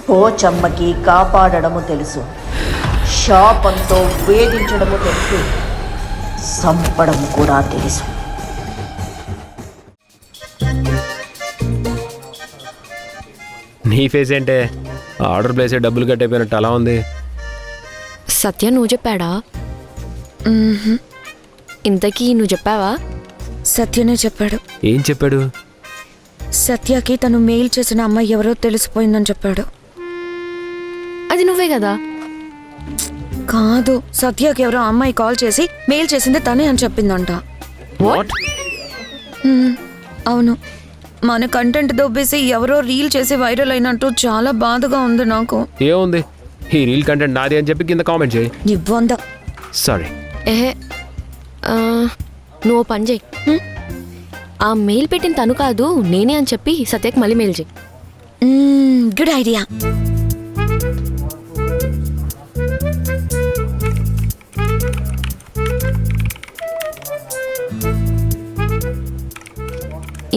పోచమ్మకి కాపాడడము తెలుసు, శాపంతో వేధించడము తెలుసు, సంపడం కూడా తెలుసు. నీ ఫేస్ ఏంటే ఆర్డర్ ప్లేస్ డబ్బులు కట్టయిపోయినట్టు అలా ఉంది. సత్య నువ్వు చెప్పాడా? ఇంతకీ నువ్వు చెప్పావా? సత్యనే చెప్పాడు. ఏం చెప్పాడు? సత్యకి తను మెయిల్ చేసిన అమ్మాయి ఎవరో తెలిసిపోయిందని చెప్పాడు. అది నువ్వే కదా? కాదు, సత్యకి ఎవరో అమ్మాయి కాల్ చేసి మెయిల్ చేసింది తనే అని చెప్పిందంట. వాట్? అవును, మన కంటెంట్ దొబ్బేసి ఎవరో రీల్ చేసి వైరల్ అయినట్టు చాలా బాధగా ఉంది నాకు. ఏముంది, ఈ రీల్ కంటెంట్ నాది అని చెప్పి కింద కామెంట్ చేయి. ఇవ్వంద. సారీ. ఏహే, నువ్వు పని చేయి. ఆ మెయిల్ పెట్టిన తను కాదు నేనే అని చెప్పి సత్యకి మళ్ళీ మెయిల్ చేయి. Good idea.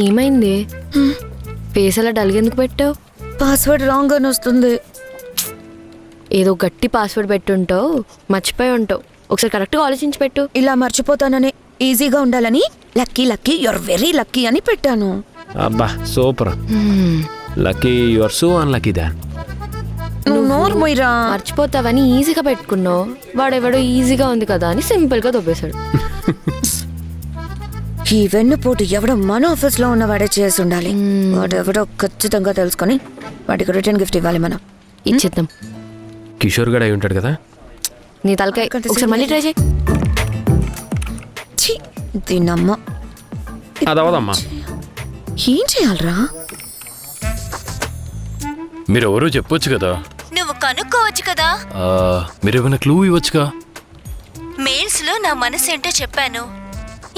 ఏమైంది? ఫేస్ అలా డల్గా ఎందుకు పెట్టావు? పాస్వర్డ్ రాంగ్ అని వస్తుంది. ఏదో గట్టి పాస్వర్డ్ పెట్టుంటావు, మర్చిపోయి ఉంటావు. ఒకసారి కరెక్ట్గా ఆలోచించి పెట్టు. ఇలా మర్చిపోతానని, ఈజీగా ఉండాలని lucky lucky your very lucky అని పెట్టాను. అబ్బా super. Lucky you are so unlucky than. నువ్వు నోరు మొయ్యరా. మర్చిపోతావని ఈజీగా పెట్టుకున్నావు, వాడెవడో ఈజీగా ఉంది కదా అని సింపుల్గా దొబ్బేశాడు. ఈ వెన్నుపోటు ఎవడో మన ఆఫీస్ లో ఉన్నవాడే చేసి ఉండాలి. వాడెవడో ఖచ్చితంగా తెలుసుకొని వాడికి రిటర్న్ గిఫ్ట్ ఇవ్వాలి మనం. ఇచ్చేద్దాం. కిషోర్ గడ్ అయి ఉంటాడు కదా. నీ తలకాయ ఒకసారి మళ్ళీ ట్రై చేయి. దీన్నమ్మ అదవదమ్మా. ఏం చేయాలరా? మీరెవరో చెప్పొచ్చు కదా. నువ్వు కనుక్కోవచ్చు కదా. మీరేమైనా క్లూ ఇవ్వచ్చుగా. మెయిల్స్ లో నా మనసేంటో చెప్పాను,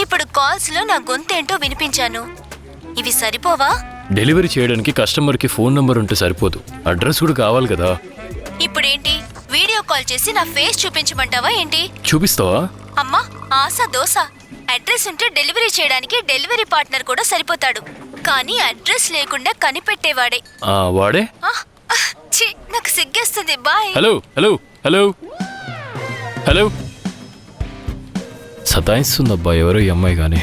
ఇప్పుడు కాల్స్ లో నా గొంతేంటో వినిపించాను. ఇవి సరిపోవా? డెలివరీ చేయడానికి కస్టమర్కి ఫోన్ నంబర్ ఉంటే సరిపోదు, అడ్రస్ కూడా కావాలి కదా. ఇప్పుడేంటి, వీడియో కాల్ చేసి నా ఫేస్ చూపించమంటావా ఏంటి? చూపిస్తావా? అమ్మా ఆశ దోశ. అడ్రస్ ఉంటే డెలివరీ చేయడానికి డెలివరీ పార్ట్నర్ కూడా సరిపోతాడు, కానీ అడ్రస్ లేకుండా కనిపెట్టేవాడే. వాడే. ఛీ, నాకు సిగ్గేస్తుంది. Bye. Hello hello hello hello. సతాయిస్తుందబ్బా ఎవరో ఈ అమ్మాయి కానీ.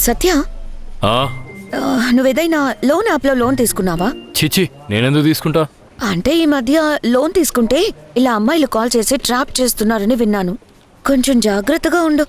సత్య, నువ్వేదైనా లోన్ యాప్ లో లోన్ తీసుకున్నావా? చిచి, నేనెందుకు తీసుకుంటా? అంటే ఈ మధ్య లోన్ తీసుకుంటే ఇలా అమ్మాయిలు కాల్ చేసి ట్రాప్ చేస్తున్నారని విన్నాను. కొంచెం జాగ్రత్తగా ఉండు.